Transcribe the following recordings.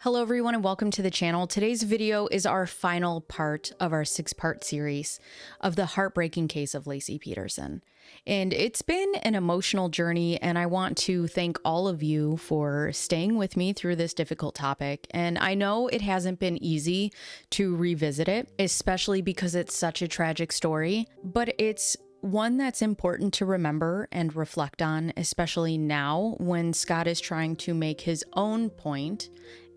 Hello everyone and welcome to the channel. Today's video is our final part of our 6-part series of the heartbreaking case of Laci Peterson. And it's been an emotional journey, and I want to thank all of you for staying with me through this difficult topic. And I know it hasn't been easy to revisit it, especially because it's such a tragic story, but it's one that's important to remember and reflect on, especially now when Scott is trying to make his own point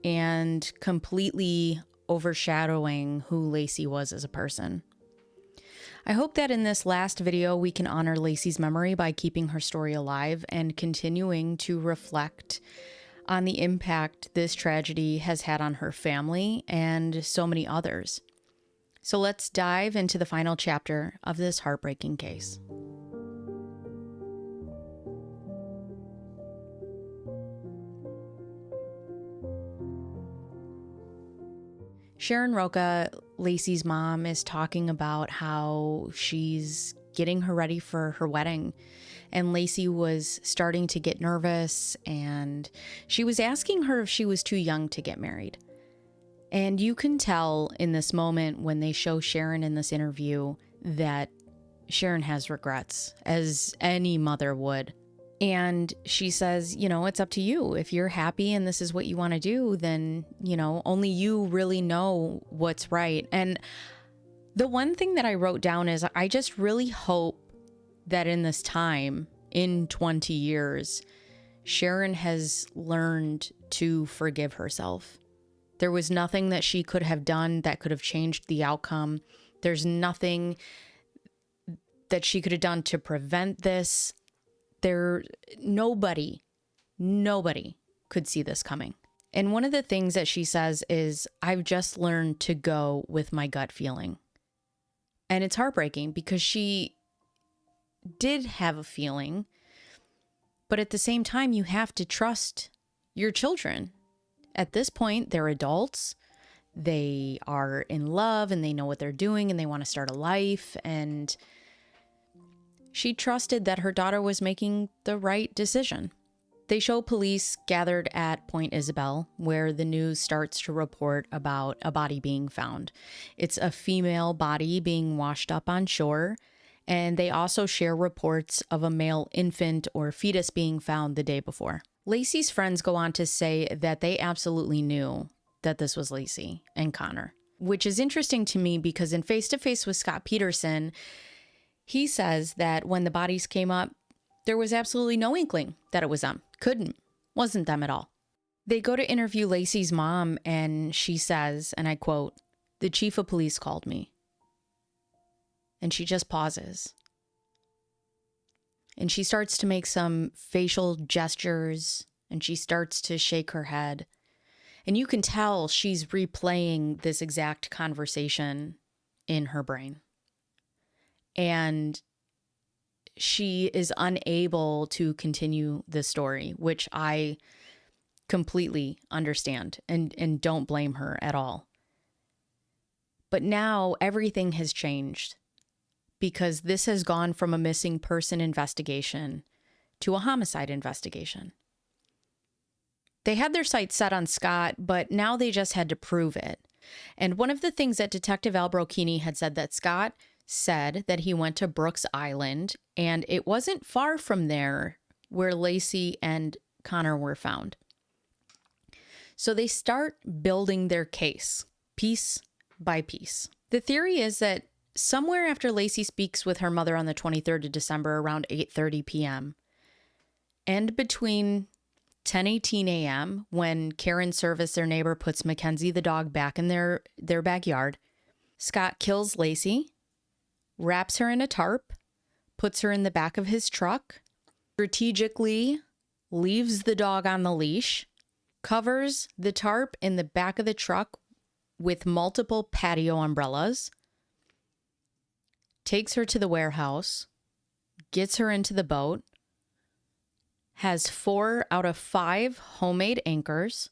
and completely overshadowing who Laci was as a person. I hope that in this last video we can honor Laci's memory by keeping her story alive and continuing to reflect on the impact this tragedy has had on her family and so many others. So let's dive into the final chapter of this heartbreaking case. Sharon Roca, Laci's mom, is talking about how she's getting her ready for her wedding, and Laci was starting to get nervous, and she was asking her if she was too young to get married. And you can tell in this moment when they show Sharon in this interview that Sharon has regrets, as any mother would. And she says, you know, it's up to you. If you're happy and this is what you want to do, then, you know, only you really know what's right. And the one thing that I wrote down is I just really hope that in this time, in 20 years, Sharon has learned to forgive herself. There was nothing that she could have done that could have changed the outcome. There's nothing that she could have done to prevent this. Nobody could see this coming. And one of the things that she says is, I've just learned to go with my gut feeling. And it's heartbreaking because she did have a feeling, but at the same time, you have to trust your children. At this point, they're adults. They are in love and they know what they're doing and they want to start a life. And she trusted that her daughter was making the right decision. They show police gathered at Point Isabel, where the news starts to report about a body being found. It's a female body being washed up on shore, and they also share reports of a male infant or fetus being found the day before. Laci's friends go on to say that they absolutely knew that this was Laci and Connor, which is interesting to me because in Face to Face with Scott Peterson, he says that when the bodies came up, there was absolutely no inkling that it was them. Wasn't them at all. They go to interview Laci's mom, and she says, and I quote, "The chief of police called me." And she just pauses. And she starts to make some facial gestures, and she starts to shake her head. And you can tell she's replaying this exact conversation in her brain. And she is unable to continue the story, which I completely understand and don't blame her at all. But now everything has changed because this has gone from a missing person investigation to a homicide investigation. They had their sights set on Scott, but now they just had to prove it. And one of the things that Detective Al Brocchini had said that Scott said that he went to Brooks Island, and it wasn't far from there where Laci and Connor were found. So they start building their case, piece by piece. The theory is that somewhere after Laci speaks with her mother on the 23rd of December around 8:30 p.m., and between 10:18 a.m., when Karen Service, their neighbor, puts Mackenzie the dog back in their backyard, Scott kills Laci, wraps her in a tarp, puts her in the back of his truck, strategically leaves the dog on the leash, covers the tarp in the back of the truck with multiple patio umbrellas, takes her to the warehouse, gets her into the boat, has 4 out of 5 homemade anchors,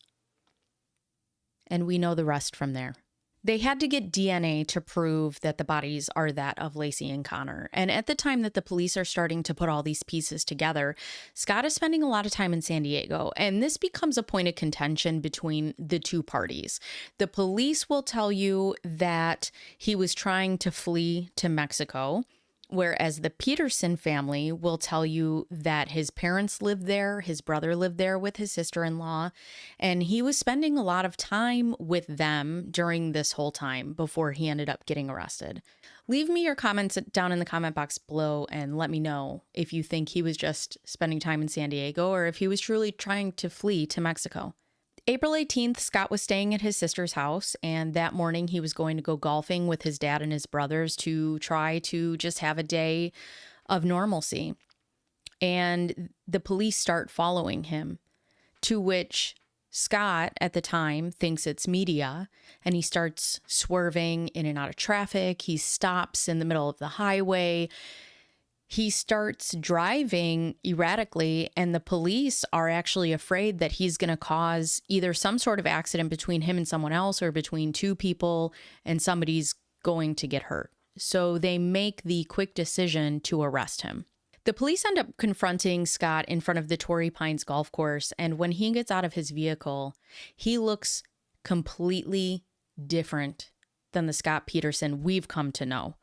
and we know the rest from there. They had to get DNA to prove that the bodies are that of Laci and Connor. And at the time that the police are starting to put all these pieces together, Scott is spending a lot of time in San Diego. And this becomes a point of contention between the two parties. The police will tell you that he was trying to flee to Mexico, whereas the Peterson family will tell you that his parents lived there, his brother lived there with his sister-in-law, and he was spending a lot of time with them during this whole time before he ended up getting arrested. Leave me your comments down in the comment box below and let me know if you think he was just spending time in San Diego or if he was truly trying to flee to Mexico. April 18th, Scott was staying at his sister's house, and that morning he was going to go golfing with his dad and his brothers to try to just have a day of normalcy. And the police start following him, to which Scott at the time thinks it's media, and he starts swerving in and out of traffic. He stops in the middle of the highway. He starts driving erratically, and the police are actually afraid that he's going to cause either some sort of accident between him and someone else or between two people, and somebody's going to get hurt. So they make the quick decision to arrest him. The police end up confronting Scott in front of the Torrey Pines golf course, and when he gets out of his vehicle, he looks completely different than the Scott Peterson we've come to know.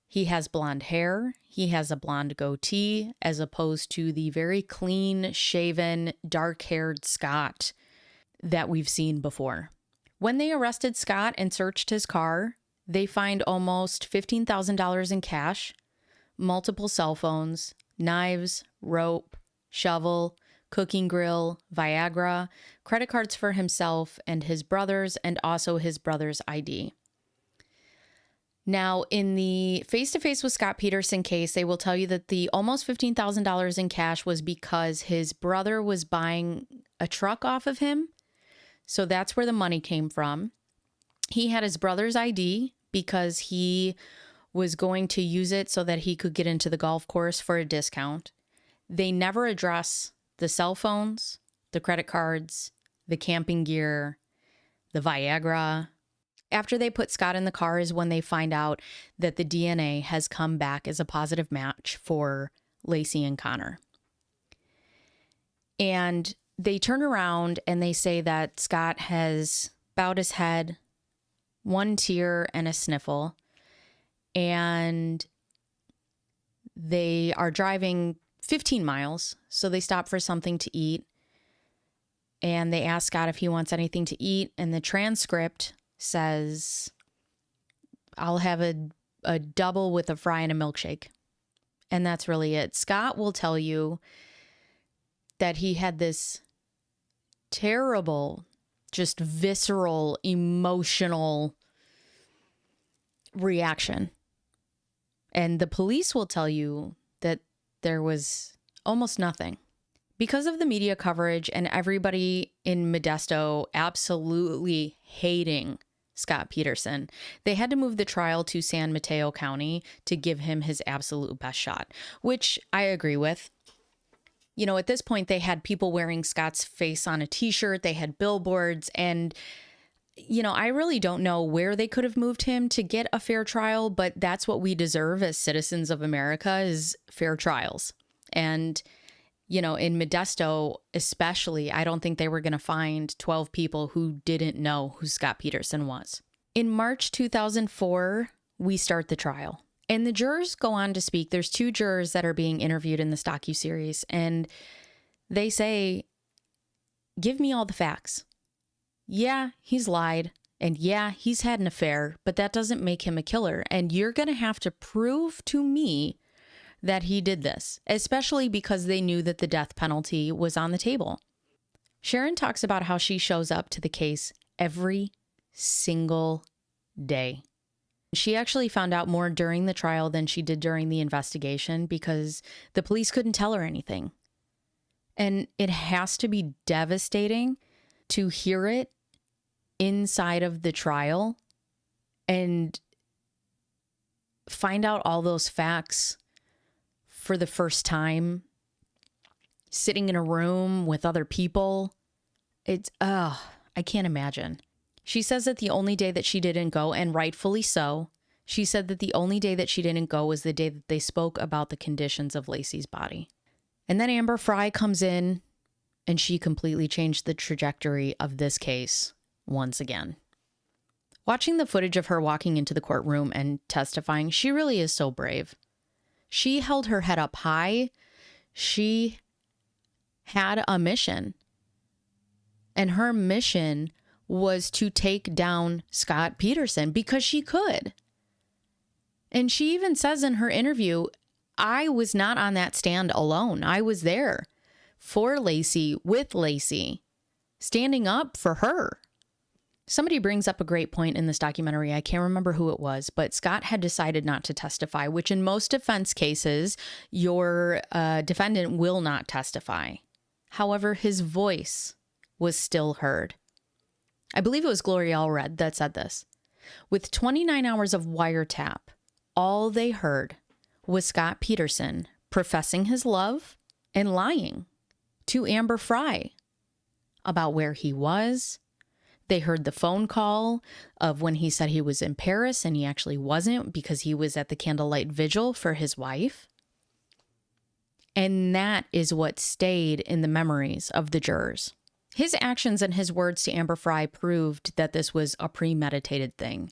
He has blonde hair, he has a blonde goatee, as opposed to the very clean, shaven, dark-haired Scott that we've seen before. When they arrested Scott and searched his car, they find almost $15,000 in cash, multiple cell phones, knives, rope, shovel, cooking grill, Viagra, credit cards for himself and his brothers, and also his brother's ID. Now, in the face-to-face with Scott Peterson case, they will tell you that the almost $15,000 in cash was because his brother was buying a truck off of him. So that's where the money came from. He had his brother's ID because he was going to use it so that he could get into the golf course for a discount. They never address the cell phones, the credit cards, the camping gear, the Viagra. After they put Scott in the car is when they find out that the DNA has come back as a positive match for Laci and Connor. And they turn around and they say that Scott has bowed his head, one tear and a sniffle, and they are driving 15 miles, so they stop for something to eat, and they ask Scott if he wants anything to eat, and the transcript says, "I'll have a double with a fry and a milkshake." And that's really it. Scott will tell you that he had this terrible, just visceral, emotional reaction. And the police will tell you that there was almost nothing. Because of the media coverage and everybody in Modesto absolutely hating Scott Peterson, they had to move the trial to San Mateo County to give him his absolute best shot, which I agree with. You know, at this point, they had people wearing Scott's face on a t-shirt, they had billboards, and, you know, I really don't know where they could have moved him to get a fair trial, but that's what we deserve as citizens of America, is fair trials. And you know, in Modesto especially, I don't think they were going to find 12 people who didn't know who Scott Peterson was. In March 2004, we start the trial. And the jurors go on to speak. There's 2 jurors that are being interviewed in this docuseries, and they say, "Give me all the facts. Yeah, he's lied, and yeah, he's had an affair, but that doesn't make him a killer. And you're going to have to prove to me that he did this," especially because they knew that the death penalty was on the table. Sharon talks about how she shows up to the case every single day. She actually found out more during the trial than she did during the investigation because the police couldn't tell her anything. And it has to be devastating to hear it inside of the trial and find out all those facts for the first time, sitting in a room with other people. I can't imagine. She says that the only day that she didn't go, and rightfully so, she said that the only day that she didn't go was the day that they spoke about the conditions of Laci's body. And then Amber Frey comes in, and she completely changed the trajectory of this case once again. Watching the footage of her walking into the courtroom and testifying, she really is so brave. She held her head up high. She had a mission. And her mission was to take down Scott Peterson because she could. And she even says in her interview, I was not on that stand alone. I was there for Laci, with Laci, standing up for her. Somebody brings up a great point in this documentary. I can't remember who it was, but Scott had decided not to testify, which in most defense cases, your defendant will not testify. However, his voice was still heard. I believe it was Gloria Allred that said this. With 29 hours of wiretap, all they heard was Scott Peterson professing his love and lying to Amber Frey about where he was. They heard the phone call of when he said he was in Paris and he actually wasn't because he was at the candlelight vigil for his wife. And that is what stayed in the memories of the jurors. His actions and his words to Amber Frey proved that this was a premeditated thing,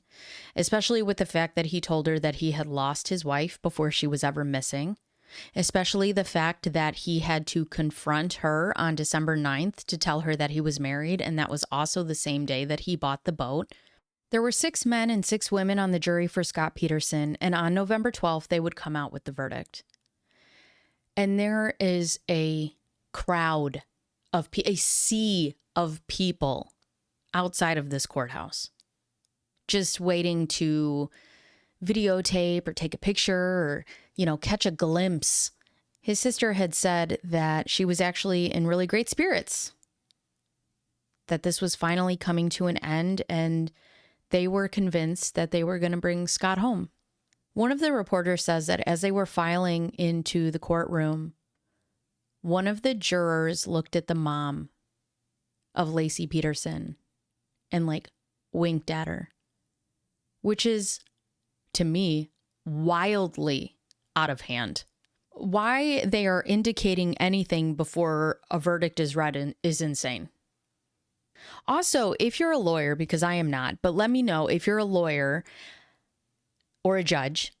especially with the fact that he told her that he had lost his wife before she was ever missing, especially the fact that he had to confront her on December 9th to tell her that he was married, and that was also the same day that he bought the boat. There were 6 men and 6 women on the jury for Scott Peterson, and on November 12th, they would come out with the verdict. And there is a crowd of a sea of people outside of this courthouse, just waiting to videotape or take a picture or, catch a glimpse. His sister had said that she was actually in really great spirits, that this was finally coming to an end, and they were convinced that they were going to bring Scott home. One of the reporters says that as they were filing into the courtroom, one of the jurors looked at the mom of Laci Peterson and winked at her, which is, to me, wildly out of hand. Why they are indicating anything before a verdict is read is insane. Also, if you're a lawyer, because I am not, but let me know if you're a lawyer or a judge,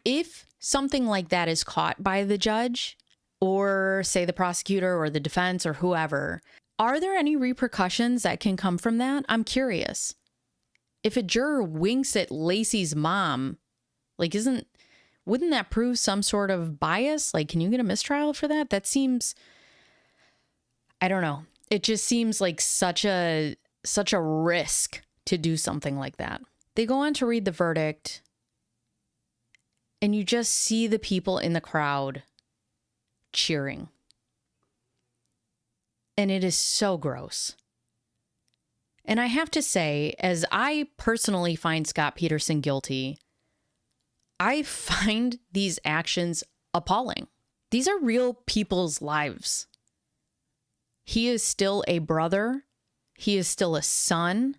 if something like that is caught by the judge, or say the prosecutor or the defense or wouldn't there any repercussions that can come from that? I'm curious. If a juror winks at Laci's mom, wouldn't that prove some sort of bias? Can you get a mistrial for that? That seems, I don't know. It just seems like such a risk to do something like that. They go on to read the verdict, and you just see the people in the crowd cheering. And it is so gross. And I have to say, as I personally find Scott Peterson guilty, I find these actions appalling. These are real people's lives. He is still a brother. He is still a son.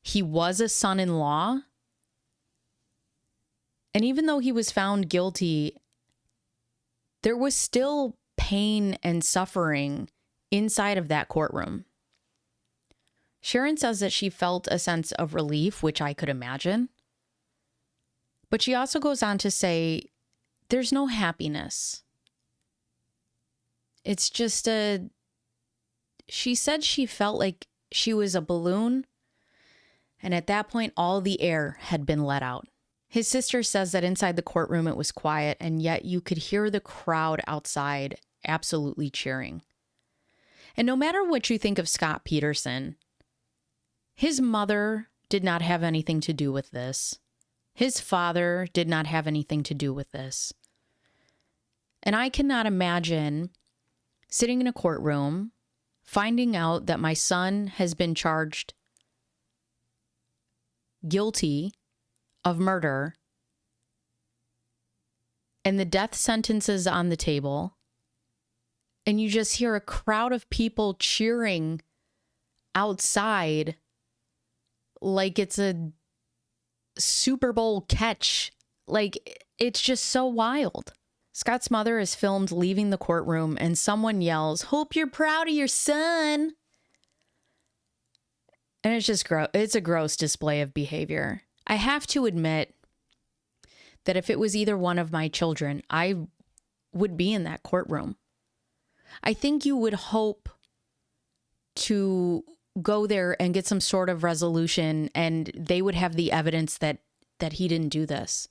He was a son-in-law. And even though he was found guilty, there was still pain and suffering inside of that courtroom. Sharon says that she felt a sense of relief, which I could imagine. But she also goes on to say, there's no happiness. It's just she said she felt like she was a balloon, and at that point, all the air had been let out. His sister says that inside the courtroom it was quiet, and yet you could hear the crowd outside absolutely cheering. And no matter what you think of Scott Peterson, his mother did not have anything to do with this. His father did not have anything to do with this. And I cannot imagine sitting in a courtroom, finding out that my son has been charged guilty of murder, and the death sentence is on the table, and you just hear a crowd of people cheering outside like it's a Super Bowl catch. Like, it's just so wild. Scott's mother is filmed leaving the courtroom and someone yells, "Hope you're proud of your son." And it's just gross. It's a gross display of behavior. I have to admit that if it was either one of my children, I would be in that courtroom. I think you would hope to go there and get some sort of resolution, and they would have the evidence that he didn't do this.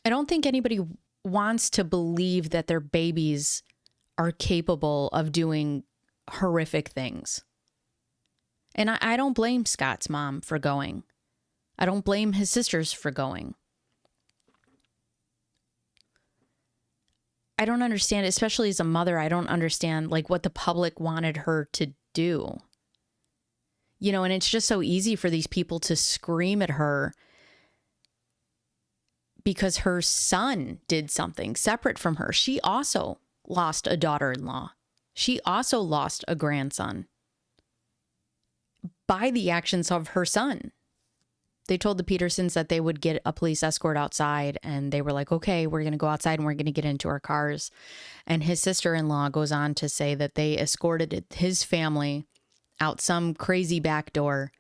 I don't think anybody wants to believe that their babies are capable of doing horrific things. And I don't blame Scott's mom for going. I don't blame his sisters for going. I don't understand, especially as a mother, I don't understand like what the public wanted her to do. You know, and it's just so easy for these people to scream at her because her son did something separate from her. She also lost a daughter-in-law. She also lost a grandson by the actions of her son. They told the Petersons that they would get a police escort outside, and they were like, okay, we're going to go outside and we're going to get into our cars. And his sister-in-law goes on to say that they escorted his family out some crazy back door,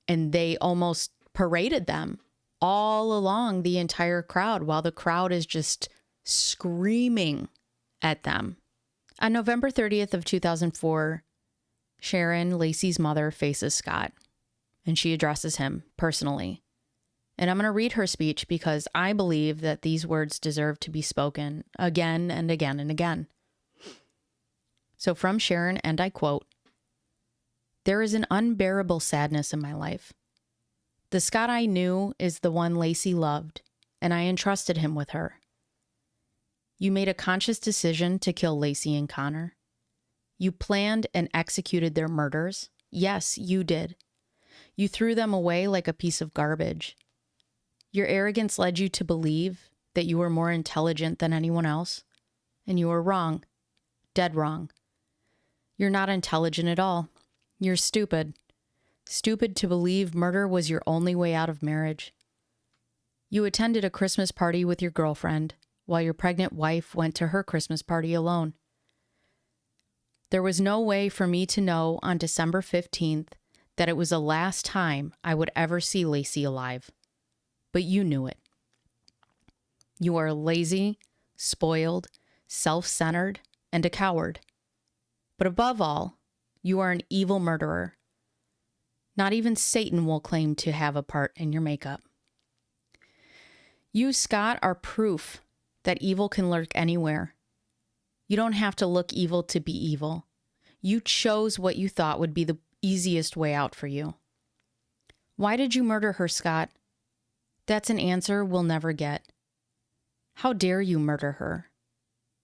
and they almost paraded them all along the entire crowd while the crowd is just screaming at them. On November 30th of 2004, Sharon, Laci's mother, faces Scott, and she addresses him personally. And I'm going to read her speech because I believe that these words deserve to be spoken again and again and again. So from Sharon, and I quote, "There is an unbearable sadness in my life. The Scott I knew is the one Laci loved, and I entrusted him with her. You made a conscious decision to kill Laci and Connor. You planned and executed their murders. Yes, you did. You threw them away like a piece of garbage. Your arrogance led you to believe that you were more intelligent than anyone else, and you were wrong. Dead wrong. You're not intelligent at all. You're stupid. Stupid to believe murder was your only way out of marriage. You attended a Christmas party with your girlfriend while your pregnant wife went to her Christmas party alone. There was no way for me to know on December 15th that it was the last time I would ever see Laci alive. But you knew it. You are lazy, spoiled, self-centered, and a coward. But above all, you are an evil murderer. Not even Satan will claim to have a part in your makeup. You, Scott, are proof that evil can lurk anywhere. You don't have to look evil to be evil. You chose what you thought would be the easiest way out for you. Why did you murder her, Scott? That's an answer we'll never get. How dare you murder her?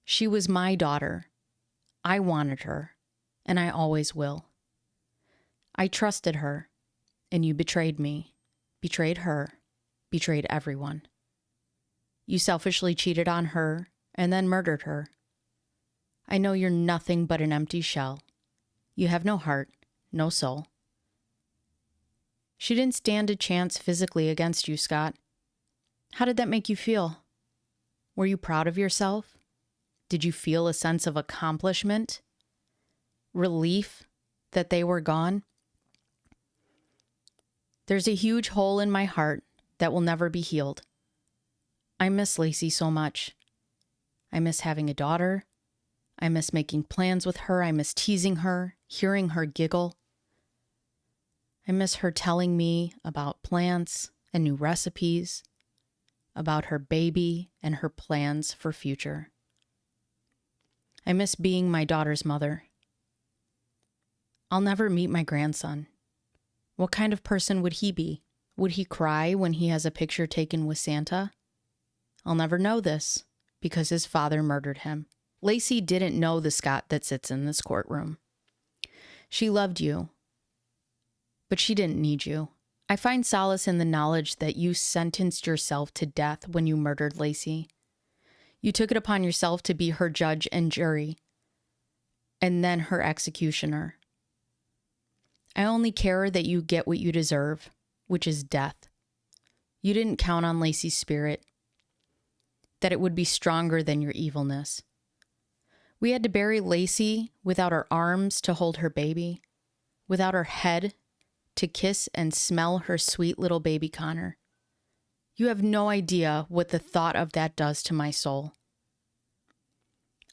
She was my daughter. I wanted her, and I always will. I trusted her, and you betrayed me, betrayed her, betrayed everyone. You selfishly cheated on her and then murdered her. I know you're nothing but an empty shell. You have no heart, no soul. She didn't stand a chance physically against you, Scott. How did that make you feel? Were you proud of yourself? Did you feel a sense of accomplishment? Relief that they were gone? There's a huge hole in my heart that will never be healed. I miss Laci so much. I miss having a daughter. I miss making plans with her. I miss teasing her, hearing her giggle. I miss her telling me about plants and new recipes, about her baby and her plans for future. I miss being my daughter's mother. I'll never meet my grandson. What kind of person would he be? Would he cry when he has a picture taken with Santa? I'll never know this because his father murdered him. Laci didn't know the Scott that sits in this courtroom. She loved you, but she didn't need you. I find solace in the knowledge that you sentenced yourself to death when you murdered Laci. You took it upon yourself to be her judge and jury, and then her executioner. I only care that you get what you deserve, which is death. You didn't count on Laci's spirit, that it would be stronger than your evilness. We had to bury Laci without her arms to hold her baby, without her head to kiss and smell her sweet little baby Connor. You have no idea what the thought of that does to my soul.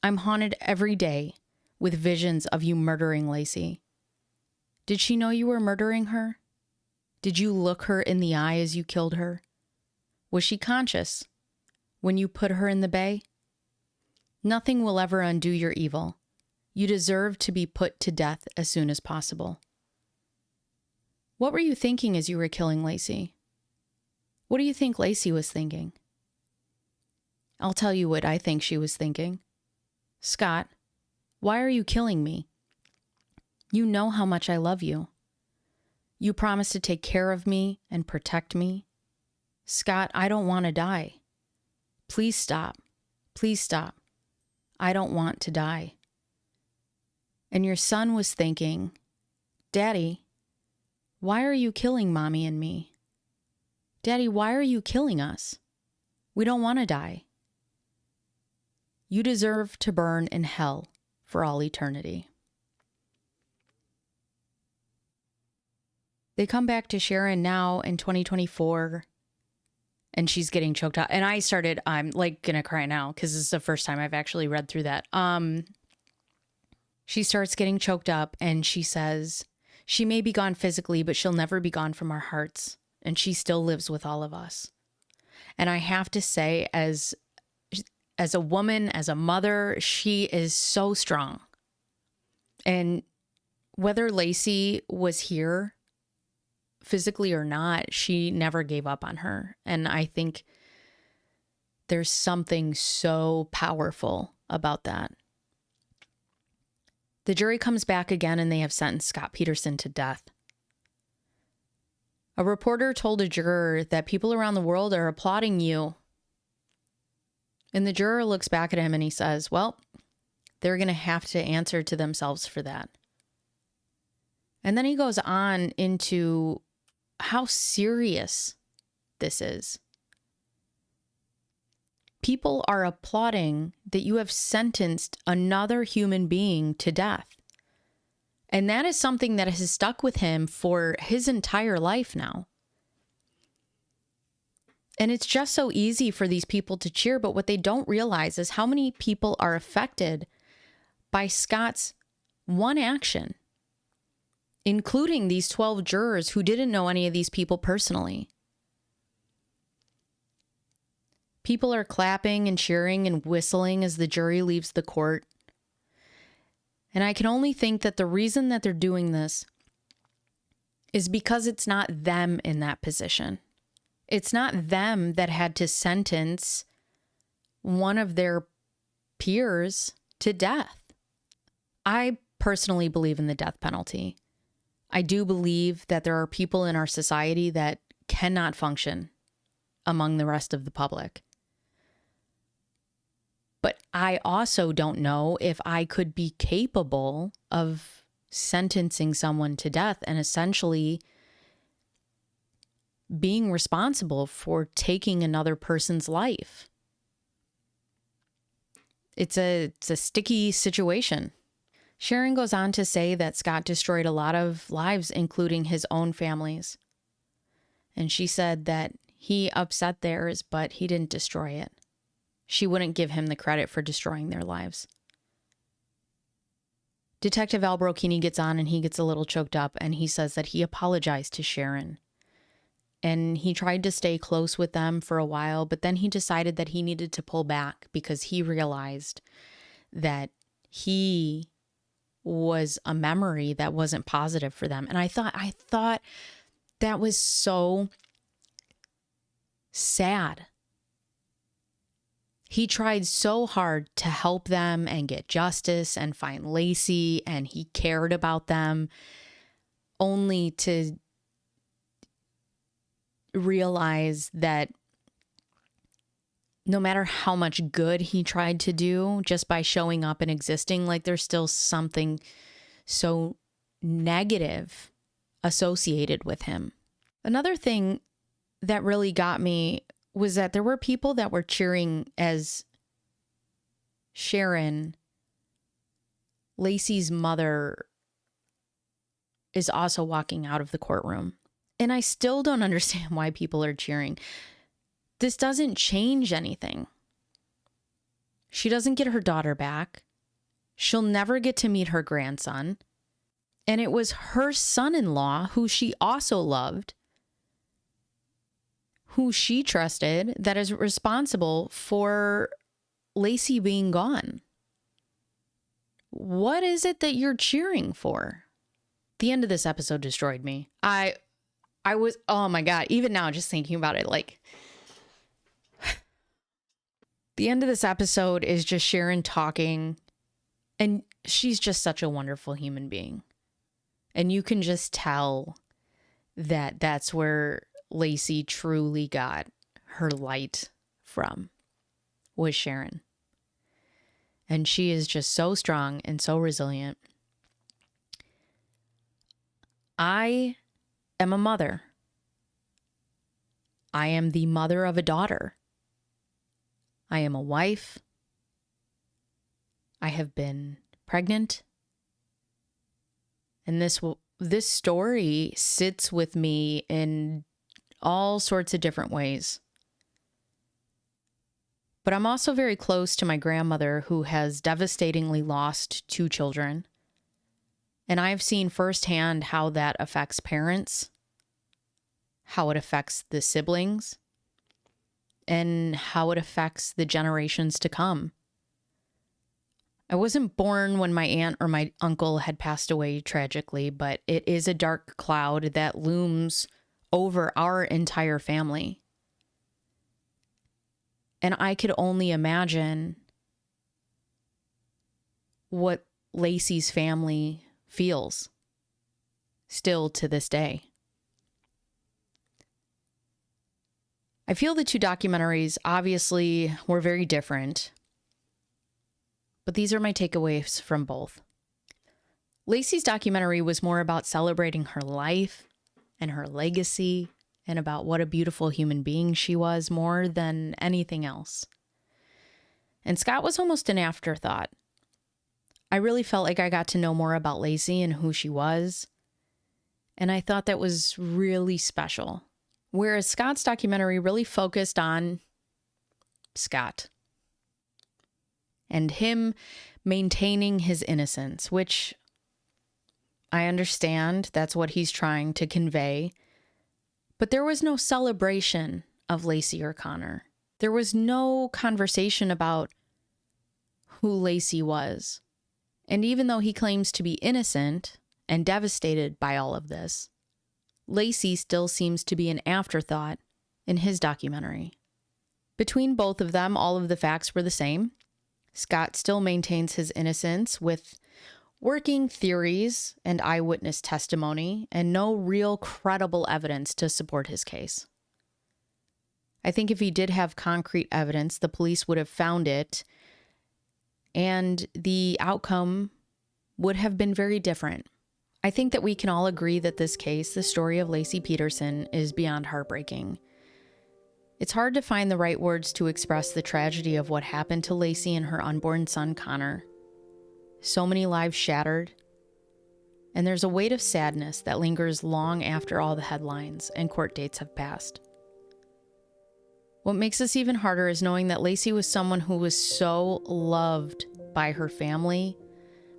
I'm haunted every day with visions of you murdering Laci. Did she know you were murdering her? Did you look her in the eye as you killed her? Was she conscious when you put her in the bay? Nothing will ever undo your evil. You deserve to be put to death as soon as possible. What were you thinking as you were killing Laci? What do you think Laci was thinking? I'll tell you what I think she was thinking. Scott, why are you killing me? You know how much I love you. You promised to take care of me and protect me. Scott, I don't want to die. Please stop. Please stop. I don't want to die. And your son was thinking, Daddy, why are you killing Mommy and me? Daddy, why are you killing us? We don't want to die. You deserve to burn in hell for all eternity. They come back to Sharon now in 2024, and she's getting choked up. And I'm like gonna cry now because this is the first time I've actually read through that. She starts getting choked up and she says, she may be gone physically, but she'll never be gone from our hearts. And she still lives with all of us. And I have to say, as a woman, as a mother, she is so strong. And whether Laci was here physically or not, she never gave up on her. And I think there's something so powerful about that. The jury comes back again and they have sentenced Scott Peterson to death. A reporter told a juror that people around the world are applauding you. And the juror looks back at him and he says, well, they're going to have to answer to themselves for that. And then he goes on into how serious this is. People are applauding that you have sentenced another human being to death. And that is something that has stuck with him for his entire life now. And it's just so easy for these people to cheer, but what they don't realize is how many people are affected by Scott's one action, including these 12 jurors who didn't know any of these people personally. People are clapping and cheering and whistling as the jury leaves the court. And I can only think that the reason that they're doing this is because it's not them in that position. It's not them that had to sentence one of their peers to death. I personally believe in the death penalty. I do believe that there are people in our society that cannot function among the rest of the public. But I also don't know if I could be capable of sentencing someone to death and essentially being responsible for taking another person's life. It's a sticky situation. Sharon goes on to say that Scott destroyed a lot of lives, including his own family's. And she said that he upset theirs, but he didn't destroy it. She wouldn't give him the credit for destroying their lives. Detective Al Brocchini gets on and he gets a little choked up and he says that he apologized to Sharon. And he tried to stay close with them for a while, but then he decided that he needed to pull back because he realized that he was a memory that wasn't positive for them. And I thought that was so sad. He tried so hard to help them and get justice and find Laci, and he cared about them, only to realize that no matter how much good he tried to do just by showing up and existing, like there's still something so negative associated with him. Another thing that really got me was that there were people that were cheering as Sharon, Laci's mother, is also walking out of the courtroom. And I still don't understand why people are cheering. This doesn't change anything. She doesn't get her daughter back. She'll never get to meet her grandson. And it was her son-in-law, who she also loved, who she trusted, that is responsible for Laci being gone. What is it that you're cheering for? The end of this episode destroyed me. I was, oh my God, even now just thinking about it, like, the end of this episode is just Sharon talking, and she's just such a wonderful human being. And you can just tell that that's where Laci truly got her light from, was Sharon. And she is just so strong and so resilient. I am a mother. I am the mother of a daughter. I am a wife. I have been pregnant. And this story sits with me in all sorts of different ways. But I'm also very close to my grandmother, who has devastatingly lost 2 children. And I've seen firsthand how that affects parents, how it affects the siblings, and how it affects the generations to come. I wasn't born when my aunt or my uncle had passed away tragically, but it is a dark cloud that looms over our entire family. And I could only imagine what Laci's family feels still to this day. I feel the 2 documentaries obviously were very different, but these are my takeaways from both. Laci's documentary was more about celebrating her life and her legacy and about what a beautiful human being she was, more than anything else. And Scott was almost an afterthought. I really felt like I got to know more about Laci and who she was, and I thought that was really special. Whereas Scott's documentary really focused on Scott and him maintaining his innocence, which I understand that's what he's trying to convey. But there was no celebration of Laci or Connor. There was no conversation about who Laci was. And even though he claims to be innocent and devastated by all of this, Laci still seems to be an afterthought in his documentary. Between both of them, all of the facts were the same. Scott still maintains his innocence with working theories and eyewitness testimony and no real credible evidence to support his case. I think if he did have concrete evidence, the police would have found it, and the outcome would have been very different. I think that we can all agree that this case, the story of Laci Peterson, is beyond heartbreaking. It's hard to find the right words to express the tragedy of what happened to Laci and her unborn son, Connor. So many lives shattered, and there's a weight of sadness that lingers long after all the headlines and court dates have passed. What makes this even harder is knowing that Laci was someone who was so loved by her family,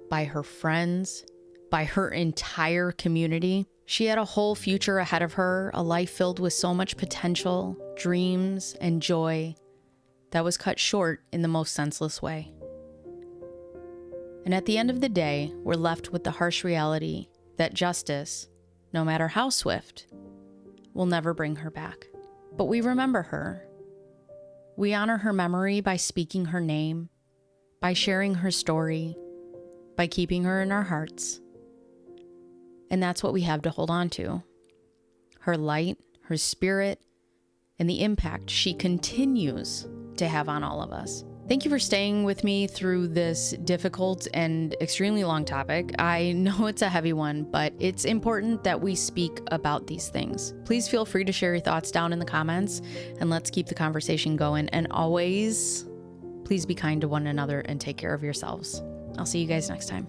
by her friends, by her entire community. She had a whole future ahead of her, a life filled with so much potential, dreams, and joy that was cut short in the most senseless way. And at the end of the day, we're left with the harsh reality that justice, no matter how swift, will never bring her back. But we remember her. We honor her memory by speaking her name, by sharing her story, by keeping her in our hearts. And that's what we have to hold on to. Her light, her spirit, and the impact she continues to have on all of us. Thank you for staying with me through this difficult and extremely long topic. I know it's a heavy one, but it's important that we speak about these things. Please feel free to share your thoughts down in the comments, and let's keep the conversation going. And always, please be kind to one another and take care of yourselves. I'll see you guys next time.